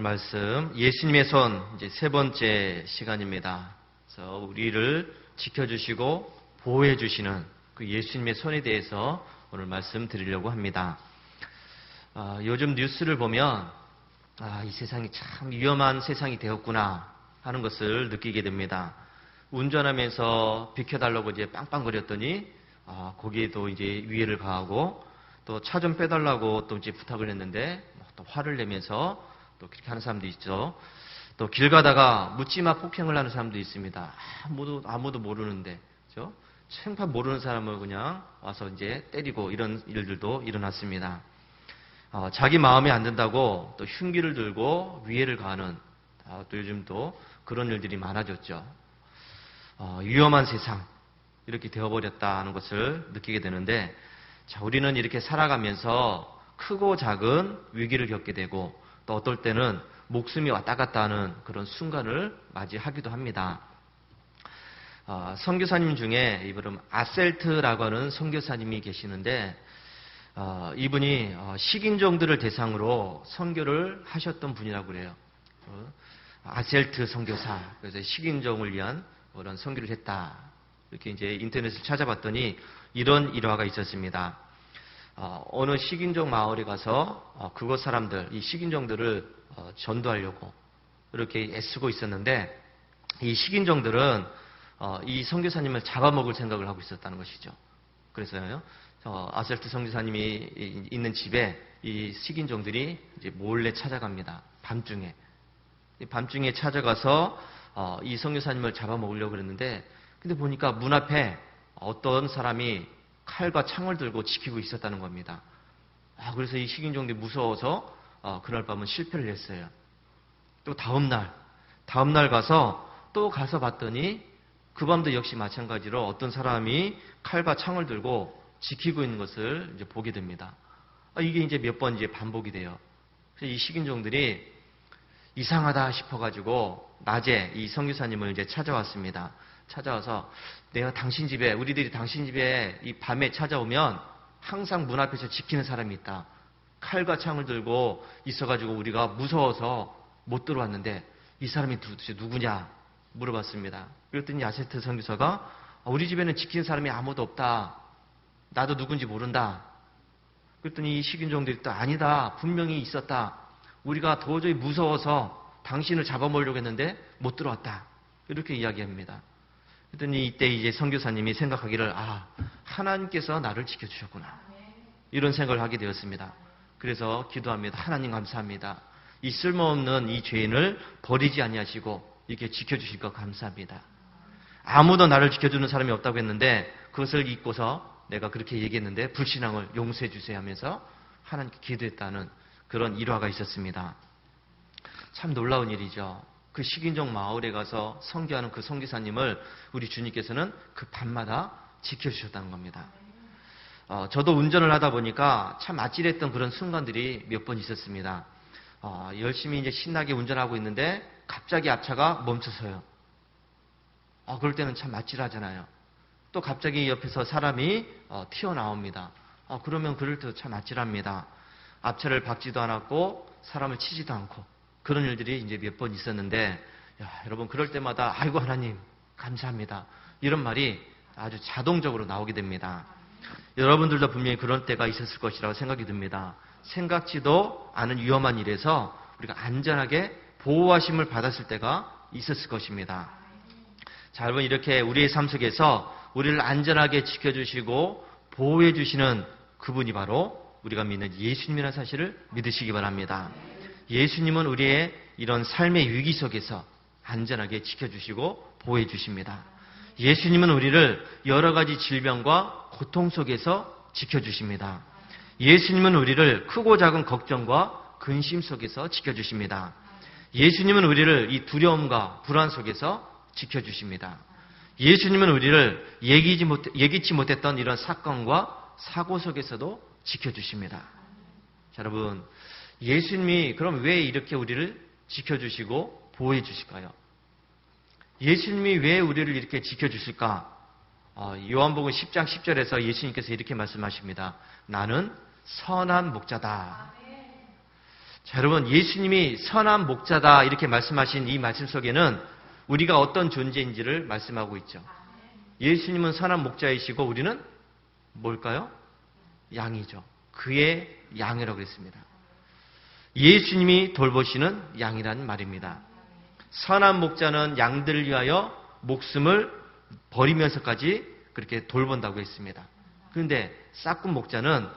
말씀 예수님의 손 이제 세 번째 시간입니다. 그래서 우리를 지켜주시고 보호해 주시는 그 예수님의 손에 대해서 오늘 말씀 드리려고 합니다. 요즘 뉴스를 보면 이 세상이 참 위험한 세상이 되었구나 하는 것을 느끼게 됩니다. 운전하면서 비켜달라고 이제 빵빵거렸더니 거기에도 이제 위해를 가하고 또 차 좀 빼달라고 또 이제 부탁을 했는데 또 화를 내면서 또 그렇게 하는 사람도 있죠. 또 길 가다가 묻지마 폭행을 하는 사람도 있습니다. 아무도 모르는데, 그죠? 생판 모르는 사람을 그냥 와서 이제 때리고 이런 일들도 일어났습니다. 자기 마음에 안 든다고 또 흉기를 들고 위해를 가하는 또 요즘 또 그런 일들이 많아졌죠. 위험한 세상 이렇게 되어버렸다는 것을 느끼게 되는데, 자, 우리는 이렇게 살아가면서 크고 작은 위기를 겪게 되고 또 어떨 때는 목숨이 왔다 갔다 하는 그런 순간을 맞이하기도 합니다. 선교사님 중에 이분 아셀트라고 하는 선교사님이 계시는데 이분이 식인종들을 대상으로 선교를 하셨던 분이라고 그래요. 아셀트 선교사. 그래서 식인종을 위한 그런 선교를 했다. 이렇게 이제 인터넷을 찾아봤더니 이런 일화가 있었습니다. 어느 식인종 마을에 가서 그곳 사람들, 이 식인종들을 전도하려고 이렇게 애쓰고 있었는데, 이 식인종들은 이 선교사님을 잡아먹을 생각을 하고 있었다는 것이죠. 그래서요, 아셀트 선교사님이 있는 집에 이 식인종들이 이제 몰래 찾아갑니다. 밤중에 찾아가서 이 선교사님을 잡아먹으려고 그랬는데, 근데 보니까 문 앞에 어떤 사람이 칼과 창을 들고 지키고 있었다는 겁니다. 그래서 이 식인종들이 무서워서 그날 밤은 실패를 했어요. 또 다음날 가서 봤더니 그 밤도 역시 마찬가지로 어떤 사람이 칼과 창을 들고 지키고 있는 것을 이제 보게 됩니다. 이게 이제 몇 번 이제 반복이 돼요. 그래서 이 식인종들이 이상하다 싶어가지고 낮에 이 선교사님을 이제 찾아왔습니다. 찾아와서 우리들이 당신 집에 이 밤에 찾아오면 항상 문 앞에서 지키는 사람이 있다. 칼과 창을 들고 있어가지고 우리가 무서워서 못 들어왔는데 이 사람이 도대체 누구냐 물어봤습니다. 그랬더니 아세트 선교사가 우리 집에는 지키는 사람이 아무도 없다. 나도 누군지 모른다. 그랬더니 이 식인종들이 또 아니다. 분명히 있었다. 우리가 도저히 무서워서 당신을 잡아먹으려고 했는데 못 들어왔다. 이렇게 이야기합니다. 그랬더니 이때 이제 선교사님이 생각하기를 하나님께서 나를 지켜주셨구나. 이런 생각을 하게 되었습니다. 그래서 기도합니다. 하나님 감사합니다. 이 쓸모없는 이 죄인을 버리지 아니하시고 이렇게 지켜주실 것 감사합니다. 아무도 나를 지켜주는 사람이 없다고 했는데 그것을 잊고서 내가 그렇게 얘기했는데 불신앙을 용서해 주세요 하면서 하나님께 기도했다는 그런 일화가 있었습니다. 참 놀라운 일이죠. 그 식인종 마을에 가서 선교하는 그 선교사님을 우리 주님께서는 그 밤마다 지켜주셨다는 겁니다. 저도 운전을 하다 보니까 참 아찔했던 그런 순간들이 몇 번 있었습니다. 열심히 이제 신나게 운전하고 있는데 갑자기 앞차가 멈춰서요. 그럴 때는 참 아찔하잖아요. 또 갑자기 옆에서 사람이 튀어나옵니다. 그러면 그럴 때도 참 아찔합니다. 앞차를 박지도 않았고 사람을 치지도 않고 그런 일들이 이제 몇 번 있었는데, 여러분 그럴 때마다 아이고 하나님 감사합니다. 이런 말이 아주 자동적으로 나오게 됩니다. 여러분들도 분명히 그런 때가 있었을 것이라고 생각이 듭니다. 생각지도 않은 위험한 일에서 우리가 안전하게 보호하심을 받았을 때가 있었을 것입니다. 자, 여러분 이렇게 우리의 삶 속에서 우리를 안전하게 지켜주시고 보호해 주시는 그분이 바로 우리가 믿는 예수님이라는 사실을 믿으시기 바랍니다. 예수님은 우리의 이런 삶의 위기 속에서 안전하게 지켜주시고 보호해 주십니다. 예수님은 우리를 여러 가지 질병과 고통 속에서 지켜주십니다. 예수님은 우리를 크고 작은 걱정과 근심 속에서 지켜주십니다. 예수님은 우리를 이 두려움과 불안 속에서 지켜주십니다. 예수님은 우리를 예기치 못했던 이런 사건과 사고 속에서도 지켜주십니다. 자, 여러분 예수님이 그럼 왜 이렇게 우리를 지켜주시고 보호해 주실까요? 예수님이 왜 우리를 이렇게 지켜주실까? 요한복음 10장 10절에서 예수님께서 이렇게 말씀하십니다. 나는 선한 목자다. 자, 여러분, 예수님이 선한 목자다 이렇게 말씀하신 이 말씀 속에는 우리가 어떤 존재인지를 말씀하고 있죠. 예수님은 선한 목자이시고 우리는 뭘까요? 양이죠. 그의 양이라고 그랬습니다. 예수님이 돌보시는 양이라는 말입니다. 선한 목자는 양들을 위하여 목숨을 버리면서까지 그렇게 돌본다고 했습니다. 그런데 싹군 목자는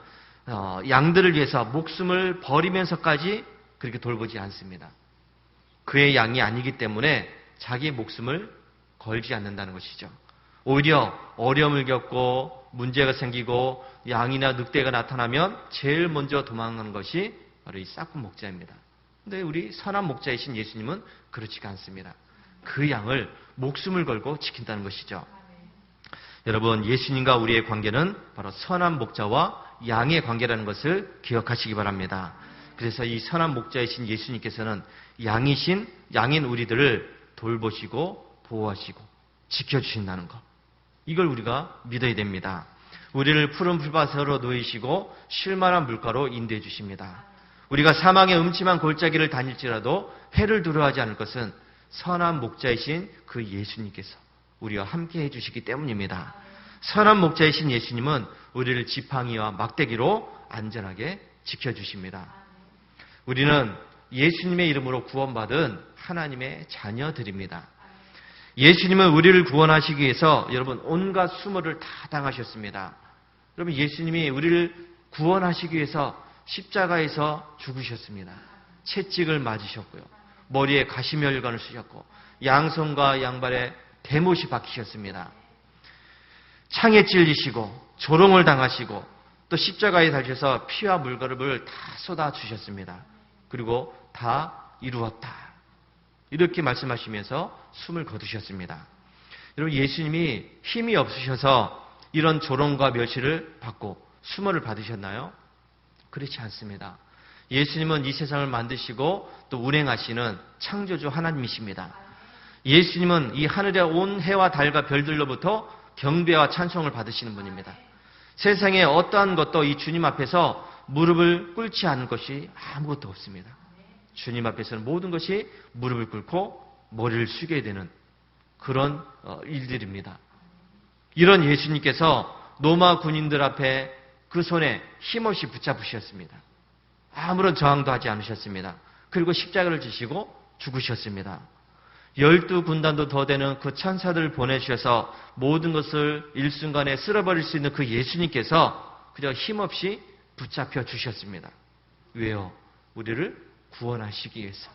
양들을 위해서 목숨을 버리면서까지 그렇게 돌보지 않습니다. 그의 양이 아니기 때문에 자기의 목숨을 걸지 않는다는 것이죠. 오히려 어려움을 겪고 문제가 생기고 양이나 늑대가 나타나면 제일 먼저 도망가는 것이 바로 이 싹군 목자입니다. 그런데 우리 선한 목자이신 예수님은 그렇지가 않습니다. 그 양을 목숨을 걸고 지킨다는 것이죠. 여러분, 예수님과 우리의 관계는 바로 선한 목자와 양의 관계라는 것을 기억하시기 바랍니다. 그래서 이 선한 목자이신 예수님께서는 양인 우리들을 돌보시고 보호하시고 지켜주신다는 것. 이걸 우리가 믿어야 됩니다. 우리를 푸른 풀밭으로 놓이시고 쉴만한 물가로 인도해 주십니다. 우리가 사망의 음침한 골짜기를 다닐지라도 해를 두려워하지 않을 것은 선한 목자이신 그 예수님께서 우리와 함께 해주시기 때문입니다. 선한 목자이신 예수님은 우리를 지팡이와 막대기로 안전하게 지켜주십니다. 우리는 예수님의 이름으로 구원받은 하나님의 자녀들입니다. 예수님은 우리를 구원하시기 위해서 여러분 온갖 수모를 다 당하셨습니다. 여러분, 예수님이 우리를 구원하시기 위해서 십자가에서 죽으셨습니다. 채찍을 맞으셨고요. 머리에 가시멸관을 쓰셨고 양손과 양발에 대못이 박히셨습니다. 창에 찔리시고 조롱을 당하시고 또 십자가에 달려서 피와 물거름을 다 쏟아주셨습니다. 그리고 다 이루었다. 이렇게 말씀하시면서 숨을 거두셨습니다. 여러분, 예수님이 힘이 없으셔서 이런 조롱과 멸시를 받고 수모를 받으셨나요? 그렇지 않습니다. 예수님은 이 세상을 만드시고 또 운행하시는 창조주 하나님이십니다. 예수님은 이 하늘의 온 해와 달과 별들로부터 경배와 찬송을 받으시는 분입니다. 세상에 어떠한 것도 이 주님 앞에서 무릎을 꿇지 않을 것이 아무것도 없습니다. 주님 앞에서는 모든 것이 무릎을 꿇고 머리를 숙여야 되는 그런 일들입니다. 이런 예수님께서 로마 군인들 앞에 그 손에 힘없이 붙잡으셨습니다. 아무런 저항도 하지 않으셨습니다. 그리고 십자가를 지시고 죽으셨습니다. 12군단도 더 되는 그 천사들을 보내주셔서 모든 것을 일순간에 쓸어버릴 수 있는 그 예수님께서 그저 힘없이 붙잡혀 주셨습니다. 왜요? 우리를 구원하시기 위해서.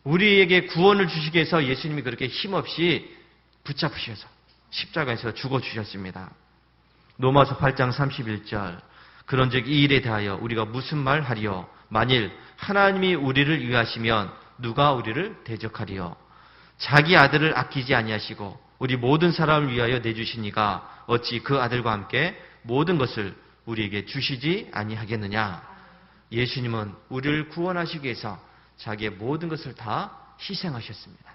우리에게 구원을 주시기 위해서 예수님이 그렇게 힘없이 붙잡으셔서 십자가에서 죽어주셨습니다. 로마서 8장 31절. 그런즉 이 일에 대하여 우리가 무슨 말 하리요? 만일 하나님이 우리를 위하시면 누가 우리를 대적하리요? 자기 아들을 아끼지 아니하시고 우리 모든 사람을 위하여 내주시니가 어찌 그 아들과 함께 모든 것을 우리에게 주시지 아니하겠느냐? 예수님은 우리를 구원하시기 위해서 자기의 모든 것을 다 희생하셨습니다.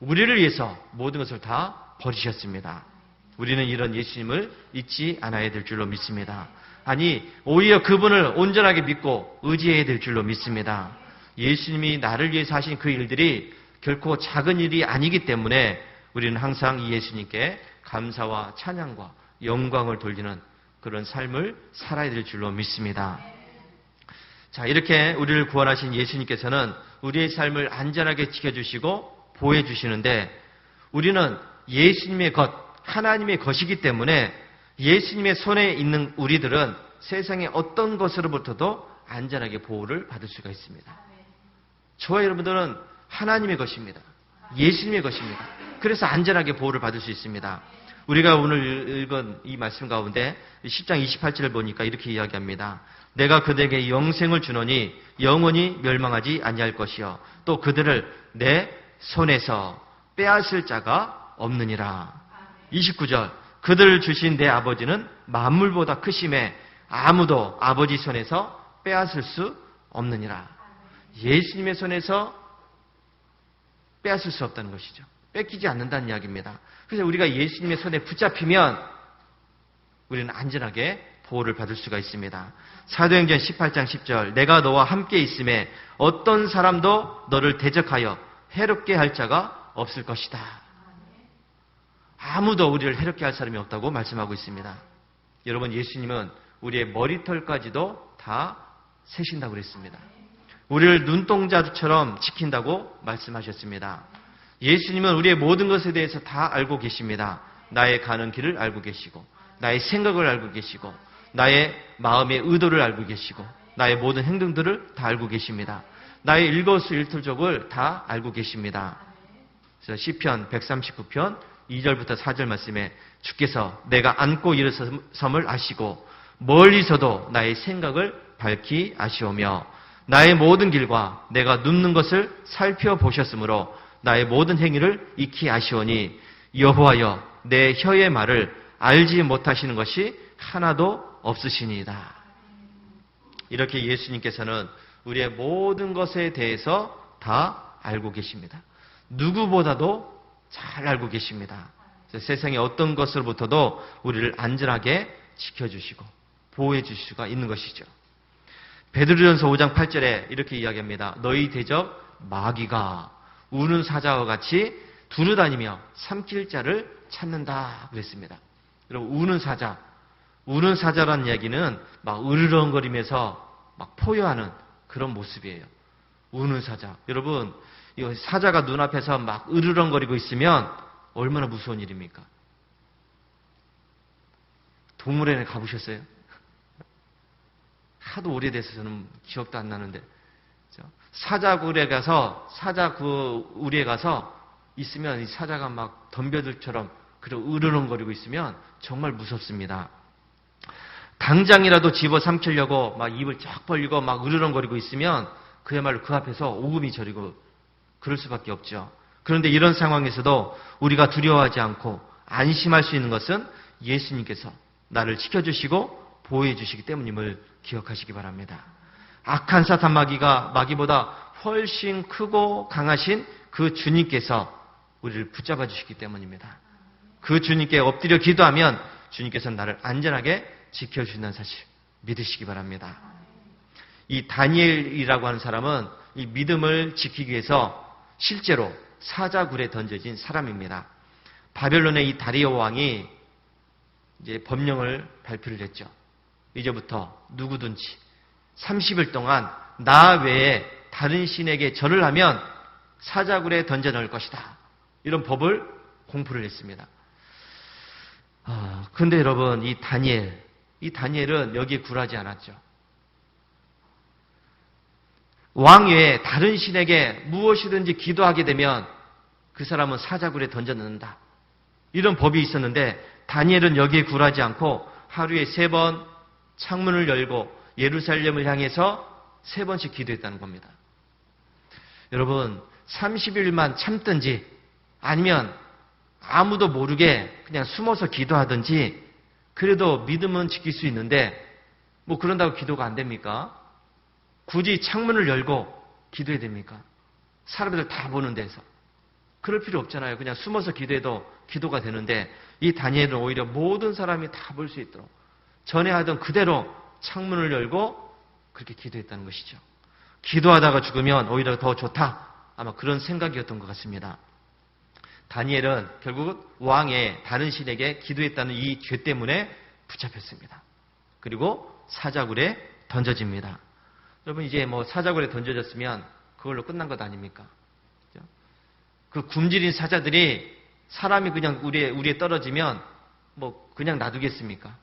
우리를 위해서 모든 것을 다 버리셨습니다. 우리는 이런 예수님을 잊지 않아야 될 줄로 믿습니다. 아니, 오히려 그분을 온전하게 믿고 의지해야 될 줄로 믿습니다. 예수님이 나를 위해서 하신 그 일들이 결코 작은 일이 아니기 때문에 우리는 항상 이 예수님께 감사와 찬양과 영광을 돌리는 그런 삶을 살아야 될 줄로 믿습니다. 자, 이렇게 우리를 구원하신 예수님께서는 우리의 삶을 안전하게 지켜주시고 보호해 주시는데 우리는 예수님의 것, 하나님의 것이기 때문에 예수님의 손에 있는 우리들은 세상의 어떤 것으로부터도 안전하게 보호를 받을 수가 있습니다. 저와 여러분들은 하나님의 것입니다. 예수님의 것입니다. 그래서 안전하게 보호를 받을 수 있습니다. 우리가 오늘 읽은 이 말씀 가운데 10장 28절을 보니까 이렇게 이야기합니다. 내가 그들에게 영생을 주노니 영원히 멸망하지 아니할 것이요 또 그들을 내 손에서 빼앗을 자가 없느니라. 29절. 그들을 주신 내 아버지는 만물보다 크심에 아무도 아버지 손에서 빼앗을 수 없느니라. 예수님의 손에서 빼앗을 수 없다는 것이죠. 뺏기지 않는다는 이야기입니다. 그래서 우리가 예수님의 손에 붙잡히면 우리는 안전하게 보호를 받을 수가 있습니다. 사도행전 18장 10절 내가 너와 함께 있음에 어떤 사람도 너를 대적하여 해롭게 할 자가 없을 것이다. 아무도 우리를 해롭게 할 사람이 없다고 말씀하고 있습니다. 여러분, 예수님은 우리의 머리털까지도 다 세신다고 그랬습니다. 우리를 눈동자처럼 지킨다고 말씀하셨습니다. 예수님은 우리의 모든 것에 대해서 다 알고 계십니다. 나의 가는 길을 알고 계시고, 나의 생각을 알고 계시고, 나의 마음의 의도를 알고 계시고, 나의 모든 행동들을 다 알고 계십니다. 나의 일거수일투족을 다 알고 계십니다. 그래서 시편 139편 2절부터 4절 말씀에 주께서 내가 앉고 일어섬을 아시고 멀리서도 나의 생각을 밝히 아시오며 나의 모든 길과 내가 눕는 것을 살펴보셨으므로 나의 모든 행위를 익히 아시오니 여호와여 내 혀의 말을 알지 못하시는 것이 하나도 없으시니이다. 이렇게 예수님께서는 우리의 모든 것에 대해서 다 알고 계십니다. 누구보다도 잘 알고 계십니다. 세상의 어떤 것으로부터도 우리를 안전하게 지켜주시고 보호해 주실 수가 있는 것이죠. 베드로전서 5장 8절에 이렇게 이야기합니다. 너희 대적 마귀가 우는 사자와 같이 두루다니며 삼킬 자를 찾는다 그랬습니다. 여러분, 우는 사자라는 이야기는 막 으르렁거리면서 막 포효하는 그런 모습이에요. 우는 사자. 여러분, 이 사자가 눈앞에서 막 으르렁거리고 있으면 얼마나 무서운 일입니까? 동물원에 가보셨어요? 하도 오래돼서 저는 기억도 안 나는데 사자굴에 가서 사자 그 우리에 가서 있으면 이 사자가 막 덤벼들처럼 그리고 으르렁거리고 있으면 정말 무섭습니다. 당장이라도 집어삼키려고 막 입을 쫙 벌리고 막 으르렁거리고 있으면 그야말로 그 앞에서 오금이 저리고 그럴 수밖에 없죠. 그런데 이런 상황에서도 우리가 두려워하지 않고 안심할 수 있는 것은 예수님께서 나를 지켜주시고 보호해 주시기 때문임을 기억하시기 바랍니다. 악한 사탄 마귀보다 훨씬 크고 강하신 그 주님께서 우리를 붙잡아 주시기 때문입니다. 그 주님께 엎드려 기도하면 주님께서 나를 안전하게 지켜주신다는 사실 믿으시기 바랍니다. 이 다니엘이라고 하는 사람은 이 믿음을 지키기 위해서 실제로 사자굴에 던져진 사람입니다. 바벨론의 이 다리오 왕이 이제 법령을 발표를 했죠. 이제부터 누구든지 30일 동안 나 외에 다른 신에게 절을 하면 사자굴에 던져 넣을 것이다. 이런 법을 공포를 했습니다. 근데 여러분, 이 다니엘은 여기에 굴하지 않았죠. 왕 외에 다른 신에게 무엇이든지 기도하게 되면 그 사람은 사자굴에 던져 넣는다. 이런 법이 있었는데 다니엘은 여기에 굴하지 않고 하루에 3번 창문을 열고 예루살렘을 향해서 3번씩 기도했다는 겁니다. 여러분, 30일만 참든지 아니면 아무도 모르게 그냥 숨어서 기도하든지 그래도 믿음은 지킬 수 있는데 뭐 그런다고 기도가 안 됩니까? 굳이 창문을 열고 기도해야 됩니까? 사람들 다 보는 데서. 그럴 필요 없잖아요. 그냥 숨어서 기도해도 기도가 되는데 이 다니엘은 오히려 모든 사람이 다 볼 수 있도록 전에 하던 그대로 창문을 열고 그렇게 기도했다는 것이죠. 기도하다가 죽으면 오히려 더 좋다. 아마 그런 생각이었던 것 같습니다. 다니엘은 결국 왕의 다른 신에게 기도했다는 이 죄 때문에 붙잡혔습니다. 그리고 사자굴에 던져집니다. 여러분, 이제 뭐 사자굴에 던져졌으면 그걸로 끝난 것 아닙니까? 그 굶주린 사자들이 사람이 그냥 우리에 떨어지면 뭐 그냥 놔두겠습니까?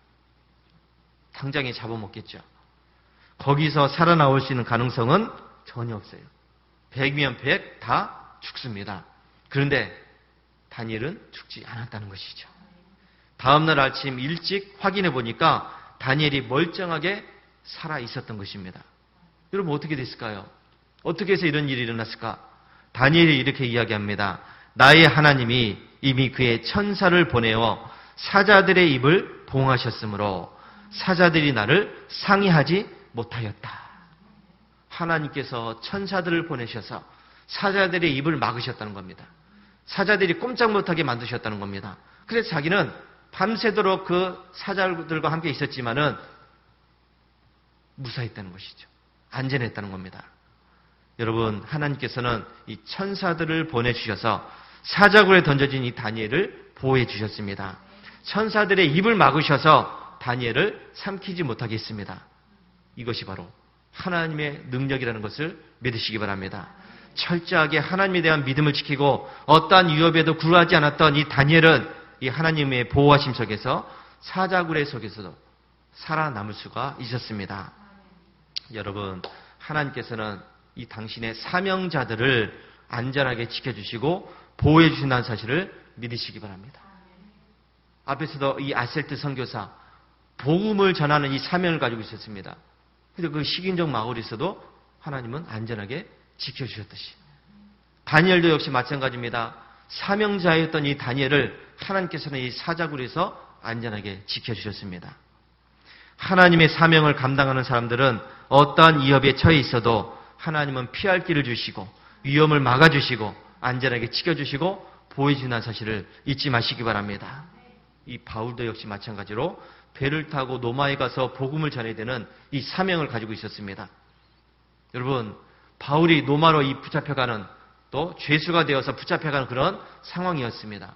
당장에 잡아먹겠죠. 거기서 살아나올 수 있는 가능성은 전혀 없어요. 100이면 100 다 죽습니다. 그런데 다니엘은 죽지 않았다는 것이죠. 다음날 아침 일찍 확인해 보니까 다니엘이 멀쩡하게 살아 있었던 것입니다. 여러분, 어떻게 됐을까요? 어떻게 해서 이런 일이 일어났을까? 다니엘이 이렇게 이야기합니다. 나의 하나님이 이미 그의 천사를 보내어 사자들의 입을 봉하셨으므로 사자들이 나를 상해하지 못하였다. 하나님께서 천사들을 보내셔서 사자들의 입을 막으셨다는 겁니다. 사자들이 꼼짝 못하게 만드셨다는 겁니다. 그래서 자기는 밤새도록 그 사자들과 함께 있었지만은 무사했다는 것이죠. 안전했다는 겁니다. 여러분, 하나님께서는 이 천사들을 보내주셔서 사자굴에 던져진 이 다니엘을 보호해 주셨습니다. 천사들의 입을 막으셔서 다니엘을 삼키지 못하게 했습니다. 이것이 바로 하나님의 능력이라는 것을 믿으시기 바랍니다. 철저하게 하나님에 대한 믿음을 지키고 어떠한 위협에도 굴하지 않았던 이 다니엘은 이 하나님의 보호하심 속에서 사자굴의 속에서도 살아남을 수가 있었습니다. 여러분, 하나님께서는 이 당신의 사명자들을 안전하게 지켜주시고 보호해 주신다는 사실을 믿으시기 바랍니다. 앞에서도 이 아셀트 선교사 복음을 전하는 이 사명을 가지고 있었습니다. 그래서 그 식인종 마을에서도 하나님은 안전하게 지켜주셨듯이 다니엘도 역시 마찬가지입니다. 사명자였던 이 다니엘을 하나님께서는 이 사자굴에서 안전하게 지켜주셨습니다. 하나님의 사명을 감당하는 사람들은 어떠한 위협에 처해 있어도 하나님은 피할 길을 주시고 위험을 막아주시고 안전하게 지켜주시고 보호해주는 사실을 잊지 마시기 바랍니다. 이 바울도 역시 마찬가지로 배를 타고 로마에 가서 복음을 전해야 되는 이 사명을 가지고 있었습니다. 여러분, 바울이 로마로 이 붙잡혀가는 또 죄수가 되어서 붙잡혀가는 그런 상황이었습니다.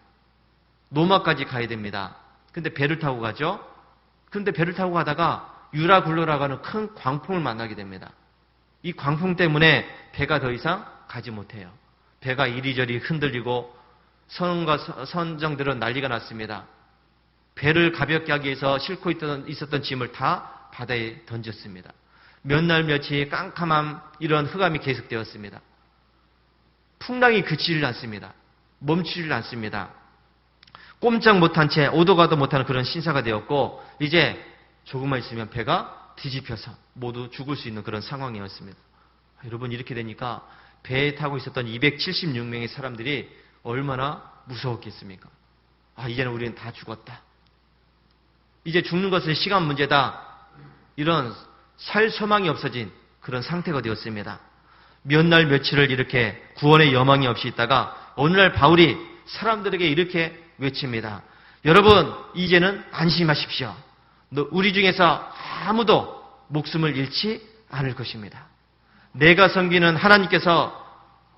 로마까지 가야 됩니다. 근데 배를 타고 가죠. 그런데 배를 타고 가다가 유라굴로라고 하는 큰 광풍을 만나게 됩니다. 이 광풍 때문에 배가 더 이상 가지 못해요. 배가 이리저리 흔들리고 선원과 선정들은 난리가 났습니다. 배를 가볍게 하기 위해서 싣고 있었던 짐을 다 바다에 던졌습니다. 몇 날 며칠 깜깜한 이런 흑암이 계속되었습니다. 풍랑이 그치질 않습니다. 멈추질 않습니다. 꼼짝 못한 채 오도 가도 못하는 그런 신사가 되었고 이제 조금만 있으면 배가 뒤집혀서 모두 죽을 수 있는 그런 상황이었습니다. 여러분, 이렇게 되니까 배에 타고 있었던 276명의 사람들이 얼마나 무서웠겠습니까? 이제는 우리는 다 죽었다. 이제 죽는 것은 시간 문제다. 이런 살 소망이 없어진 그런 상태가 되었습니다. 몇 날 며칠을 이렇게 구원의 여망이 없이 있다가 어느 날 바울이 사람들에게 이렇게 외칩니다. 여러분, 이제는 안심하십시오. 우리 중에서 아무도 목숨을 잃지 않을 것입니다. 내가 섬기는 하나님께서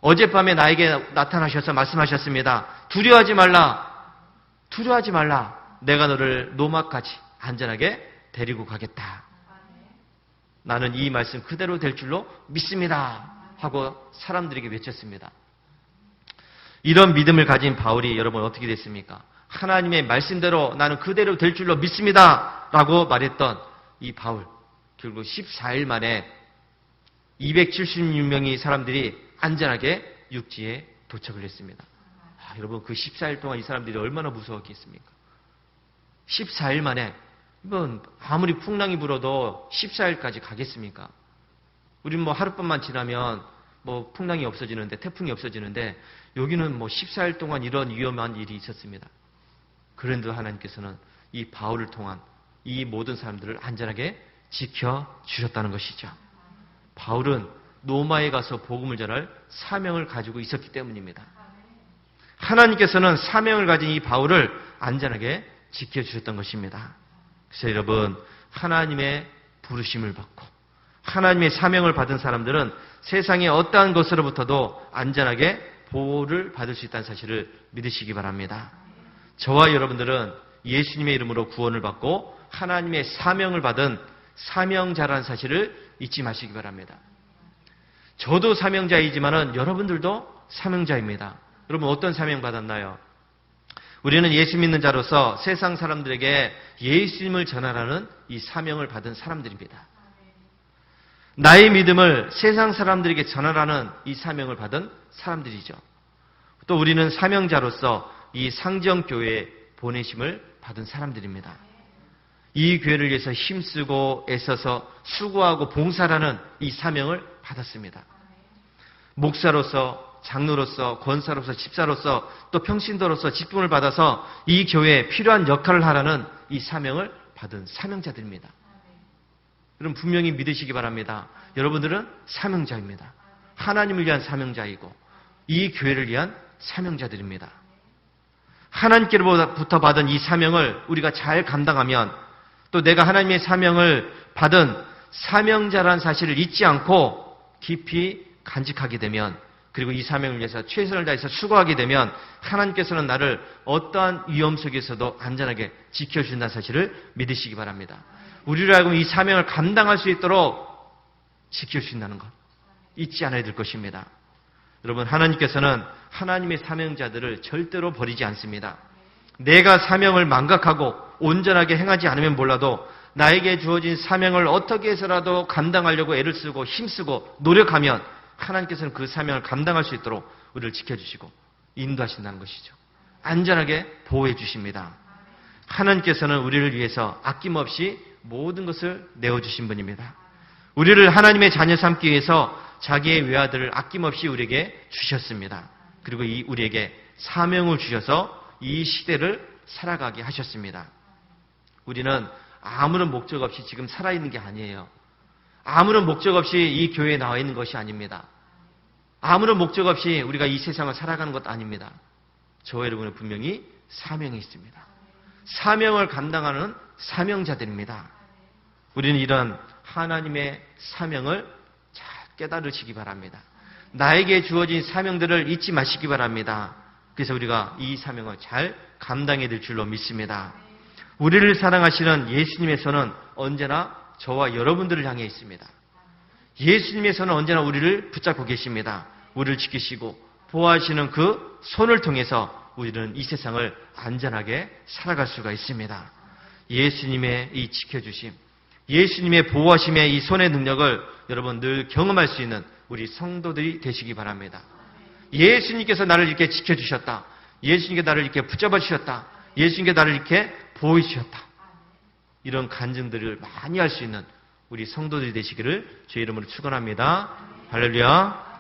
어젯밤에 나에게 나타나셔서 말씀하셨습니다. 두려워하지 말라. 두려워하지 말라. 내가 너를 로마까지 안전하게 데리고 가겠다. 나는 이 말씀 그대로 될 줄로 믿습니다. 하고 사람들에게 외쳤습니다. 이런 믿음을 가진 바울이 여러분 어떻게 됐습니까? 하나님의 말씀대로 나는 그대로 될 줄로 믿습니다. 라고 말했던 이 바울. 결국 14일 만에 276명의 사람들이 안전하게 육지에 도착을 했습니다. 여러분, 그 14일 동안 이 사람들이 얼마나 무서웠겠습니까? 14일 만에, 아무리 풍랑이 불어도 14일까지 가겠습니까? 우리는 하룻밤만 지나면 풍랑이 없어지는데, 태풍이 없어지는데, 여기는 14일 동안 이런 위험한 일이 있었습니다. 그런데도 하나님께서는 이 바울을 통한 이 모든 사람들을 안전하게 지켜주셨다는 것이죠. 바울은 로마에 가서 복음을 전할 사명을 가지고 있었기 때문입니다. 하나님께서는 사명을 가진 이 바울을 안전하게 지켜주셨던 것입니다. 그래서 여러분, 하나님의 부르심을 받고 하나님의 사명을 받은 사람들은 세상의 어떠한 것으로부터도 안전하게 보호를 받을 수 있다는 사실을 믿으시기 바랍니다. 저와 여러분들은 예수님의 이름으로 구원을 받고 하나님의 사명을 받은 사명자라는 사실을 잊지 마시기 바랍니다. 저도 사명자이지만은 여러분들도 사명자입니다. 여러분, 어떤 사명 받았나요? 우리는 예수 믿는 자로서 세상 사람들에게 예수님을 전하라는 이 사명을 받은 사람들입니다. 나의 믿음을 세상 사람들에게 전하라는 이 사명을 받은 사람들이죠. 또 우리는 사명자로서 이 상정교회에 보내심을 받은 사람들입니다. 이 교회를 위해서 힘쓰고 애써서 수고하고 봉사라는 이 사명을 받았습니다. 목사로서, 장로로서, 권사로서, 집사로서, 또 평신도로서 직분을 받아서 이 교회에 필요한 역할을 하라는 이 사명을 받은 사명자들입니다. 여러분, 분명히 믿으시기 바랍니다. 여러분들은 사명자입니다. 하나님을 위한 사명자이고 이 교회를 위한 사명자들입니다. 하나님께로부터 받은 이 사명을 우리가 잘 감당하면 또 내가 하나님의 사명을 받은 사명자라는 사실을 잊지 않고 깊이 간직하게 되면, 그리고 이 사명을 위해서 최선을 다해서 수고하게 되면 하나님께서는 나를 어떠한 위험 속에서도 안전하게 지켜주신다는 사실을 믿으시기 바랍니다. 우리를 알고 이 사명을 감당할 수 있도록 지켜주신다는 것 잊지 않아야 될 것입니다. 여러분, 하나님께서는 하나님의 사명자들을 절대로 버리지 않습니다. 내가 사명을 망각하고 온전하게 행하지 않으면 몰라도 나에게 주어진 사명을 어떻게 해서라도 감당하려고 애를 쓰고 힘쓰고 노력하면 하나님께서는 그 사명을 감당할 수 있도록 우리를 지켜주시고 인도하신다는 것이죠. 안전하게 보호해 주십니다. 하나님께서는 우리를 위해서 아낌없이 모든 것을 내어주신 분입니다. 우리를 하나님의 자녀 삼기 위해서 자기의 외아들을 아낌없이 우리에게 주셨습니다. 그리고 우리에게 사명을 주셔서 이 시대를 살아가게 하셨습니다. 우리는 아무런 목적 없이 지금 살아있는 게 아니에요. 아무런 목적 없이 이 교회에 나와 있는 것이 아닙니다. 아무런 목적 없이 우리가 이 세상을 살아가는 것 아닙니다. 저와 여러분은 분명히 사명이 있습니다. 사명을 감당하는 사명자들입니다. 우리는 이런 하나님의 사명을 잘 깨달으시기 바랍니다. 나에게 주어진 사명들을 잊지 마시기 바랍니다. 그래서 우리가 이 사명을 잘 감당해야 될 줄로 믿습니다. 우리를 사랑하시는 예수님의 손은 언제나 저와 여러분들을 향해 있습니다. 예수님의 손은 언제나 우리를 붙잡고 계십니다. 우리를 지키시고 보호하시는 그 손을 통해서 우리는 이 세상을 안전하게 살아갈 수가 있습니다. 예수님의 이 지켜주심, 예수님의 보호하심의 이 손의 능력을 여러분 늘 경험할 수 있는 우리 성도들이 되시기 바랍니다. 예수님께서 나를 이렇게 지켜주셨다. 예수님께 나를 이렇게 붙잡아 주셨다. 예수님께 나를 이렇게 보호해 주셨다. 이런 간증들을 많이 할 수 있는 우리 성도들이 되시기를 주의 이름으로 축원합니다. 할렐루야.